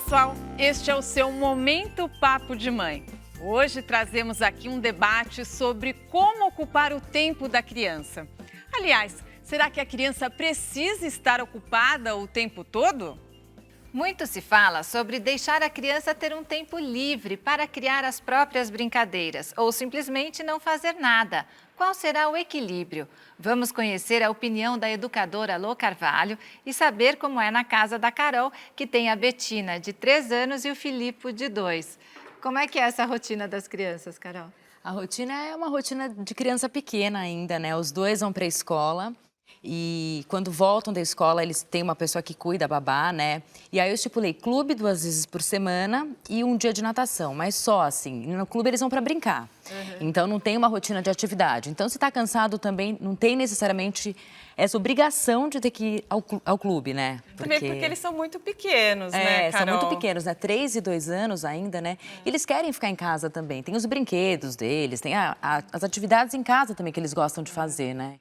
pessoal, este é o seu Momento Papo de Mãe. Hoje trazemos aqui um debate sobre como ocupar o tempo da criança. Aliás, será que a criança precisa estar ocupada o tempo todo? Muito se fala sobre deixar a criança ter um tempo livre para criar as próprias brincadeiras ou simplesmente não fazer nada. Qual será o equilíbrio? Vamos conhecer a opinião da educadora Lô Carvalho e saber como é na casa da Carol, que tem a Betina, de 3 anos, e o Filipe, de 2. Como é que é essa rotina das crianças, Carol? A rotina é uma rotina de criança pequena ainda, né? Os dois vão para a escola e quando voltam da escola eles têm uma pessoa que cuida, a babá, né? E aí eu estipulei clube 2 vezes por semana e um dia de natação, mas só assim. No clube eles vão para brincar, então não tem uma rotina de atividade. Então se está cansado também, não tem necessariamente essa obrigação de ter que ir ao clube, né? Também porque eles são muito pequenos, né, Carol? São muito pequenos, né? 3 e 2 anos ainda, né? E eles querem ficar em casa também. Tem os brinquedos deles, tem as atividades em casa também que eles gostam de fazer, né?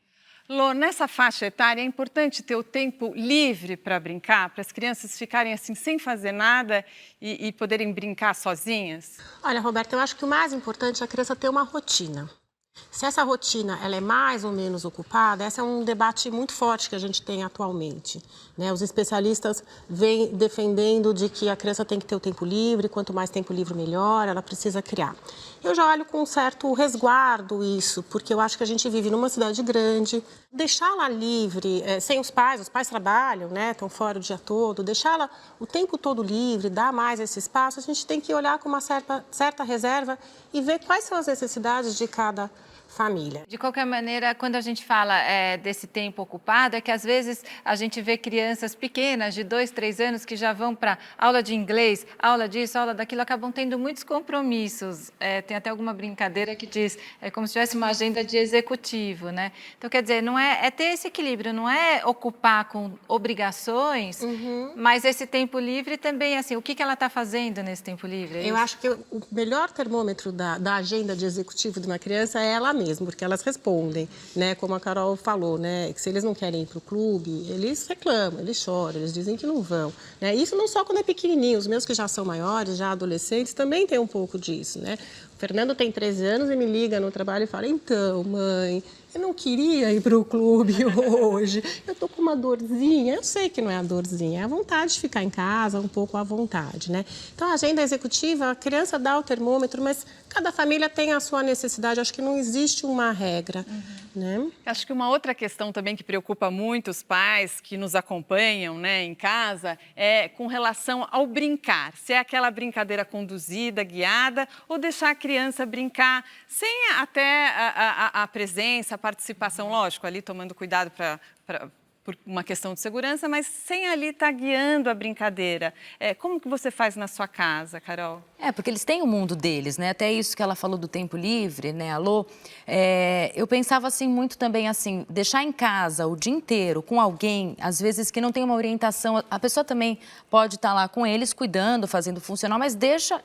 Lô, nessa faixa etária é importante ter o tempo livre para brincar, para as crianças ficarem assim sem fazer nada e poderem brincar sozinhas? Olha, Roberta, eu acho que o mais importante é a criança ter uma rotina. Se essa rotina ela é mais ou menos ocupada, esse é um debate muito forte que a gente tem atualmente, né? Os especialistas vêm defendendo de que a criança tem que ter o tempo livre, quanto mais tempo livre melhor, ela precisa criar. Eu já olho com um certo resguardo isso, porque eu acho que a gente vive numa cidade grande. Deixá-la livre, sem os pais trabalham, né? Estão fora o dia todo, deixá-la o tempo todo livre, dar mais esse espaço, a gente tem que olhar com uma certa reserva e ver quais são as necessidades de cada família. De qualquer maneira, quando a gente fala desse tempo ocupado, é que às vezes a gente vê crianças pequenas, de 2, 3 anos, que já vão para aula de inglês, aula disso, aula daquilo, acabam tendo muitos compromissos. Tem até alguma brincadeira que diz, é como se tivesse uma agenda de executivo, né? Então, quer dizer, não é ter esse equilíbrio, não é ocupar com obrigações, mas esse tempo livre também, assim, o que ela está fazendo nesse tempo livre? Eu acho que o melhor termômetro da agenda de executivo de uma criança é ela mesmo, porque elas respondem, né? Como a Carol falou, né? Que se eles não querem ir para o clube, eles reclamam, eles choram, eles dizem que não vão, né? Isso não só quando é pequenininho, os meus que já são maiores, já adolescentes, também tem um pouco disso, né? O Fernando tem 13 anos e me liga no trabalho e fala, então, mãe, eu não queria ir para o clube hoje, eu tô com uma dorzinha. Eu sei que não é a dorzinha, é a vontade de ficar em casa, um pouco à vontade, né? Então, a agenda executiva, a criança dá o termômetro, mas cada família tem a sua necessidade, acho que não existe uma regra, né? Acho que uma outra questão também que preocupa muito os pais que nos acompanham, né, em casa é com relação ao brincar. Se é aquela brincadeira conduzida, guiada, ou deixar a criança brincar sem até a presença, a participação, lógico, ali tomando cuidado por uma questão de segurança, mas sem ali estar guiando a brincadeira. Como que você faz na sua casa, Carol? Porque eles têm o mundo deles, né? Até isso que ela falou do tempo livre, né, Alô? Eu pensava assim muito também assim, deixar em casa o dia inteiro com alguém, às vezes que não tem uma orientação, a pessoa também pode estar lá com eles, cuidando, fazendo funcionar, mas deixa...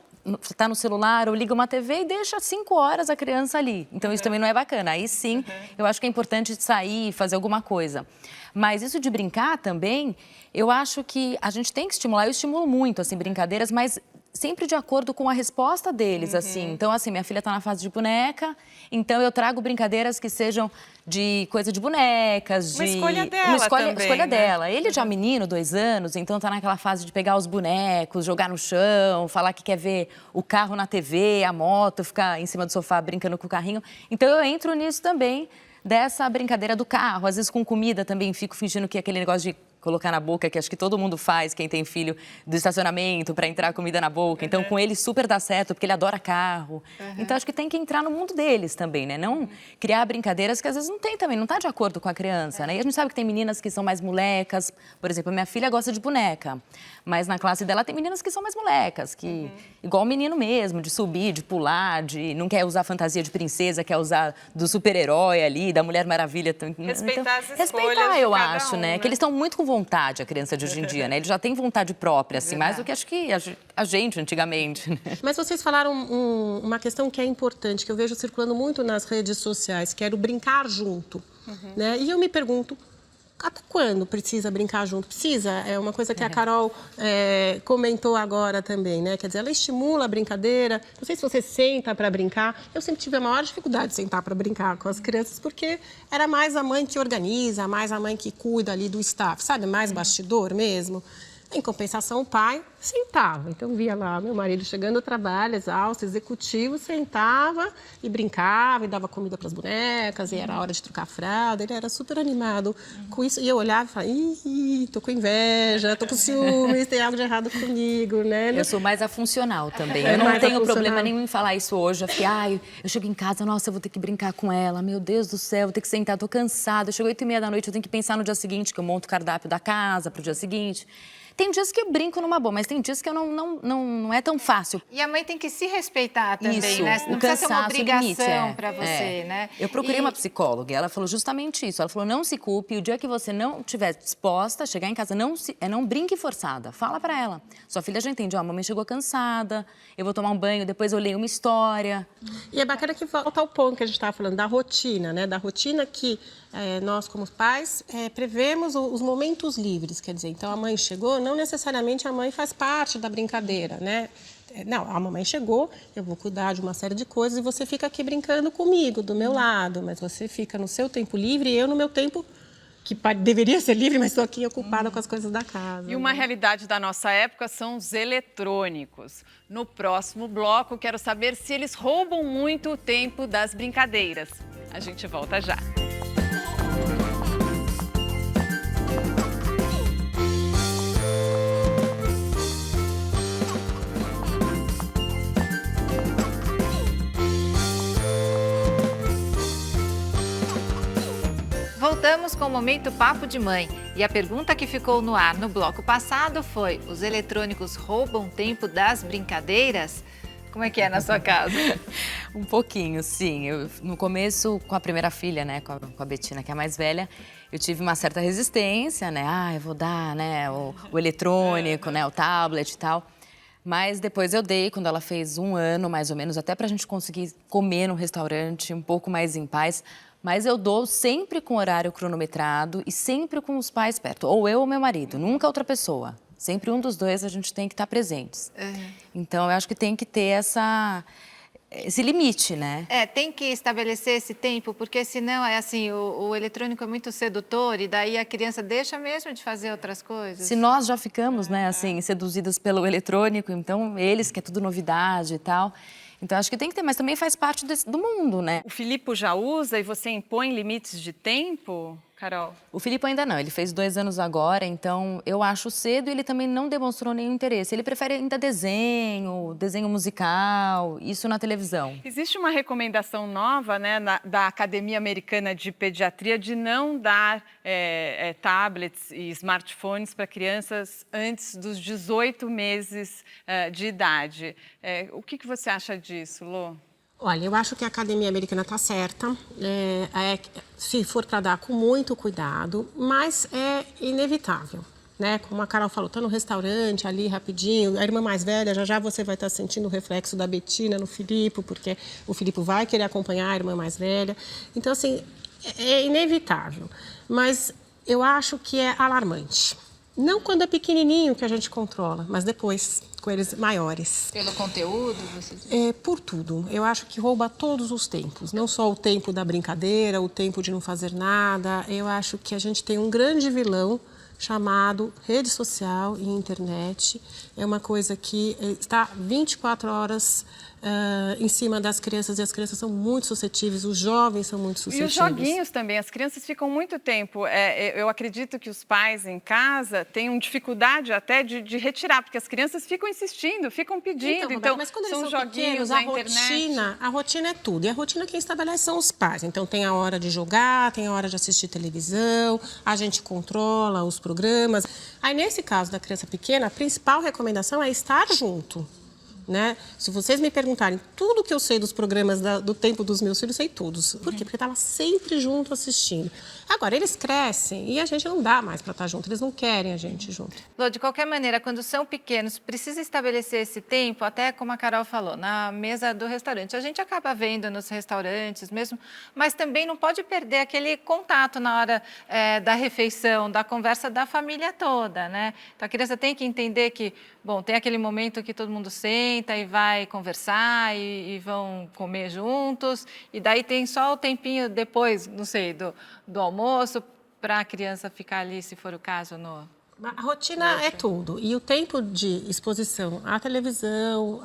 Está no celular ou liga uma TV e deixa 5 horas a criança ali. Então, isso também não é bacana. Aí, sim, eu acho que é importante sair e fazer alguma coisa. Mas isso de brincar também, eu acho que a gente tem que estimular. Eu estimulo muito, assim, brincadeiras, mas sempre de acordo com a resposta deles, assim. Então, assim, minha filha está na fase de boneca, então eu trago brincadeiras que sejam de coisa de bonecas, Uma escolha dela escolha dela. Ele já menino, 2 anos, então tá naquela fase de pegar os bonecos, jogar no chão, falar que quer ver o carro na TV, a moto, ficar em cima do sofá brincando com o carrinho. Então eu entro nisso também, dessa brincadeira do carro. Às vezes com comida também fico fingindo que é aquele negócio de colocar na boca, que acho que todo mundo faz, quem tem filho, do estacionamento, para entrar a comida na boca. Então, com ele super dá certo, porque ele adora carro. Então, acho que tem que entrar no mundo deles também, né? Não criar brincadeiras que às vezes não tem também, não está de acordo com a criança, né? E a gente sabe que tem meninas que são mais molecas. Por exemplo, minha filha gosta de boneca, mas na classe dela tem meninas que são mais molecas, que igual o menino mesmo, de subir, de pular, de não quer usar fantasia de princesa, quer usar do super-herói ali, da Mulher Maravilha. Respeitar as escolhas respeitar, eu de cada acho, um, né? Que eles estão muito com vontade, a criança de hoje em dia, né? Ele já tem vontade própria, assim, mais do que acho que a gente antigamente, né? Mas vocês falaram uma questão que é importante, que eu vejo circulando muito nas redes sociais, que era o brincar junto, né? E eu me pergunto, Até quando precisa brincar junto? Precisa, é uma coisa que a Carol comentou agora também, né? Quer dizer, ela estimula a brincadeira. Não sei se você senta para brincar. Eu sempre tive a maior dificuldade de sentar para brincar com as crianças, porque era mais a mãe que organiza, mais a mãe que cuida ali do staff, sabe? Mais bastidor mesmo. Em compensação, o pai sentava. Então, via lá meu marido chegando do trabalho, exausto, executivo, sentava e brincava e dava comida para as bonecas, e era hora de trocar fralda. Ele era super animado com isso. E eu olhava e falava, ih, tô com inveja, tô com ciúmes, tem algo de errado comigo, né? Eu sou mais a funcional também. Eu não tenho problema nenhum em falar isso hoje. Eu fiquei, eu chego em casa, nossa, eu vou ter que brincar com ela. Meu Deus do céu, vou ter que sentar, tô cansada. Eu chego 8h30 da noite, eu tenho que pensar no dia seguinte, que eu monto o cardápio da casa pro dia seguinte. Tem dias que eu brinco numa boa, mas tem dias que eu não é tão fácil. E a mãe tem que se respeitar também, Isso, né? Não o precisa ser uma cansaço, o limite, obrigação para você, né? Eu procurei uma psicóloga e ela falou justamente isso. Ela falou, não se culpe, o dia que você não estiver disposta a chegar em casa, não brinque forçada. Fala pra ela. Sua filha já entende, a mamãe chegou cansada, eu vou tomar um banho, depois eu leio uma história. E é bacana que volta ao ponto que a gente estava falando, da rotina, né? Da rotina que nós, como pais, prevemos os momentos livres. Quer dizer, então a mãe chegou, não necessariamente a mãe faz parte da brincadeira, né? Não, a mamãe chegou, eu vou cuidar de uma série de coisas e você fica aqui brincando comigo, do meu lado. Mas você fica no seu tempo livre e eu no meu tempo, que deveria ser livre, mas estou aqui ocupada com as coisas da casa. E uma realidade da nossa época são os eletrônicos. No próximo bloco, quero saber se eles roubam muito o tempo das brincadeiras. A gente volta já. Voltamos com o Momento Papo de Mãe. E a pergunta que ficou no ar no bloco passado foi: os eletrônicos roubam tempo das brincadeiras? Como é que é na sua casa? Um pouquinho, sim. No começo, com a primeira filha, né, com a Betina, que é a mais velha, eu tive uma certa resistência, né? Eu vou dar, né, o eletrônico, né, o tablet e tal. Mas depois eu dei, quando ela fez 1 ano, mais ou menos, até pra gente conseguir comer no restaurante um pouco mais em paz. Mas eu dou sempre com horário cronometrado e sempre com os pais perto. Ou eu ou meu marido, nunca outra pessoa. Sempre um dos dois a gente tem que estar presentes. Então, eu acho que tem que ter esse limite, né? Tem que estabelecer esse tempo, porque senão, o eletrônico é muito sedutor e daí a criança deixa mesmo de fazer outras coisas. Se nós já ficamos, né, assim, seduzidas pelo eletrônico, então eles, que é tudo novidade e tal... Então, acho que tem que ter, mas também faz parte do mundo, né? O Filipe já usa e você impõe limites de tempo, Carol? O Filipe ainda não, ele fez 2 anos agora, então eu acho cedo e ele também não demonstrou nenhum interesse. Ele prefere ainda desenho musical, isso na televisão. Existe uma recomendação nova, né, da Academia Americana de Pediatria de não dar tablets e smartphones para crianças antes dos 18 meses de idade. O que você acha disso, Lô? Olha, eu acho que a Academia Americana está certa, se for para dar com muito cuidado, mas é inevitável, né? Como a Carol falou, está no restaurante ali rapidinho, a irmã mais velha, já você vai estar sentindo o reflexo da Betina no Filipe, porque o Filipe vai querer acompanhar a irmã mais velha. Então, assim, é inevitável, mas eu acho que é alarmante. Não quando é pequenininho que a gente controla, mas depois, com eles maiores. Pelo conteúdo, você diz? Por tudo. Eu acho que rouba todos os tempos. Não só o tempo da brincadeira, o tempo de não fazer nada. Eu acho que a gente tem um grande vilão chamado rede social e internet. É uma coisa que está 24 horas em cima das crianças e as crianças são muito suscetíveis, os jovens são muito suscetíveis. E os joguinhos também, as crianças ficam muito tempo. Eu acredito que os pais em casa tenham dificuldade até de retirar, porque as crianças ficam insistindo, ficam pedindo. Então, mas quando eles são são joguinhos pequenos, na internet. A rotina é tudo. E a rotina quem estabelece são os pais. Então, tem a hora de jogar, tem a hora de assistir televisão, a gente controla os programas. Aí, nesse caso da criança pequena, a principal recomendação é estar junto. né? Se vocês me perguntarem tudo que eu sei dos programas do tempo dos meus filhos, sei todos. Por quê? Porque eu estava sempre junto assistindo. Agora, eles crescem e a gente não dá mais para estar junto, eles não querem a gente junto. Lô, de qualquer maneira, quando são pequenos, precisa estabelecer esse tempo, até como a Carol falou, na mesa do restaurante. A gente acaba vendo nos restaurantes mesmo, mas também não pode perder aquele contato na hora da refeição, da conversa da família toda, né? Então, a criança tem que entender que, bom, tem aquele momento que todo mundo senta e vai conversar e vão comer juntos, e daí tem só o tempinho depois, não sei, do almoço, para a criança ficar ali, se for o caso, A rotina é tudo. E o tempo de exposição à televisão,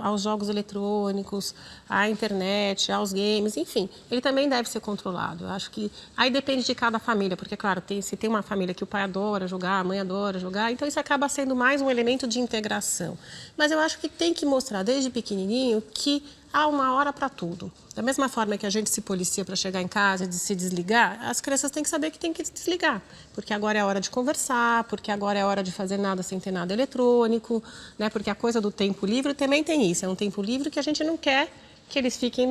aos jogos eletrônicos, à internet, aos games, enfim, ele também deve ser controlado. Eu acho que aí depende de cada família, porque, claro, se tem uma família que o pai adora jogar, a mãe adora jogar, então isso acaba sendo mais um elemento de integração. Mas eu acho que tem que mostrar desde pequenininho que há uma hora para tudo. Da mesma forma que a gente se policia para chegar em casa e se desligar, as crianças têm que saber que tem que desligar. Porque agora é a hora de conversar, porque agora é a hora de fazer nada sem ter nada eletrônico, né? Porque a coisa do tempo livre também tem isso. É um tempo livre que a gente não quer que eles fiquem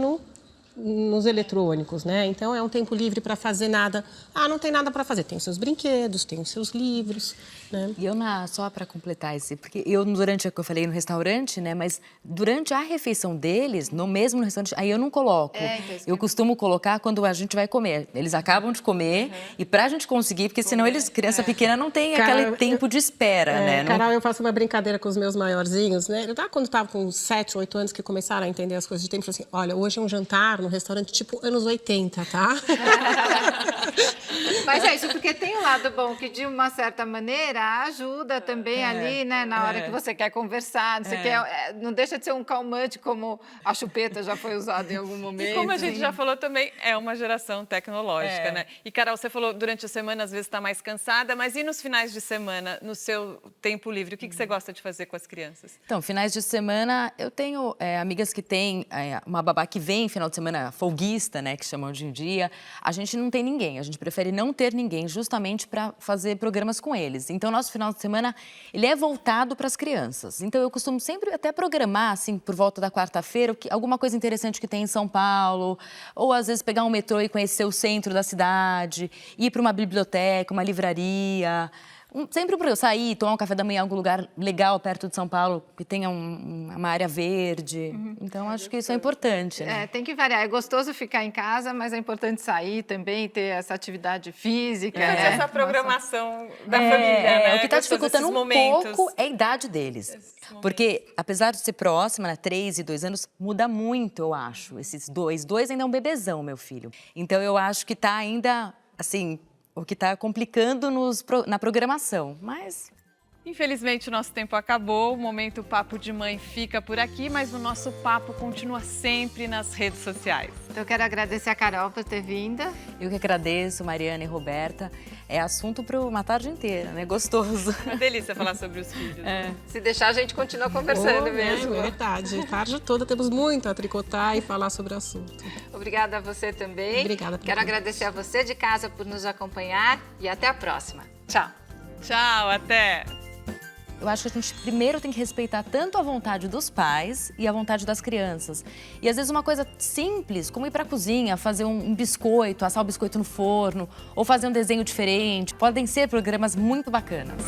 nos eletrônicos, né? Então, é um tempo livre para fazer nada. Ah, não tem nada para fazer. Tem os seus brinquedos, tem os seus livros, né? E eu, só para completar porque eu, durante, que eu falei no restaurante, né? Mas durante a refeição deles, mesmo no restaurante, aí eu não coloco. Eu costumo colocar quando a gente vai comer. Eles acabam de comer e pra gente conseguir, porque senão criança pequena não tem aquele tempo de espera, né? Carol, eu faço uma brincadeira com os meus maiorzinhos, né? Quando estava com 7, 8 anos, que começaram a entender as coisas de tempo, eu falei assim, olha, hoje é um jantar no restaurante tipo anos 80, tá? Mas é isso, porque tem um lado bom que, de uma certa maneira, ajuda também ali, né? Na hora que você quer conversar, você quer, não deixa de ser um calmante, como a chupeta já foi usada em algum momento. E como a gente já falou também, é uma geração tecnológica, né? E, Carol, você falou, durante a semana, às vezes está mais cansada, mas e nos finais de semana, no seu tempo livre, o que você gosta de fazer com as crianças? Então, finais de semana, eu tenho amigas que têm uma babá que vem final de semana folguista, né, que chamam de um dia. A gente não tem ninguém, a gente prefere não ter ninguém, justamente para fazer programas com eles. Então, nosso final de semana, ele é voltado para as crianças. Então, eu costumo sempre até programar, assim, por volta da quarta-feira, alguma coisa interessante que tem em São Paulo, ou às vezes pegar um metrô e conhecer o centro da cidade, ir para uma biblioteca, uma livraria. Sempre para eu sair, tomar um café da manhã em algum lugar legal perto de São Paulo, que tenha uma área verde. Então, acho que isso é importante, né? Tem que variar. É gostoso ficar em casa, mas é importante sair também, ter essa atividade física. Fazer essa programação da família, né? O que está dificultando pouco é a idade deles. Porque, apesar de ser próxima, né, 3 e 2 anos, muda muito, eu acho. Esses dois ainda é um bebezão, meu filho. Então, eu acho que está ainda, assim, o que está complicando na programação, mas... Infelizmente, o nosso tempo acabou, o Momento Papo de Mãe fica por aqui, mas o nosso papo continua sempre nas redes sociais. Então, eu quero agradecer a Carol por ter vindo. Eu que agradeço, Mariana e Roberta. É assunto para uma tarde inteira, né? Gostoso. Uma delícia falar sobre os filhos. Se deixar, a gente continua conversando mesmo. É verdade. A tarde toda temos muito a tricotar e falar sobre o assunto. Obrigada a você também. Obrigada. Quero agradecer a você de casa por nos acompanhar e até a próxima. Tchau. Tchau, até! Eu acho que a gente primeiro tem que respeitar tanto a vontade dos pais e a vontade das crianças. E às vezes uma coisa simples, como ir para a cozinha, fazer um biscoito, assar o biscoito no forno, ou fazer um desenho diferente, podem ser programas muito bacanas.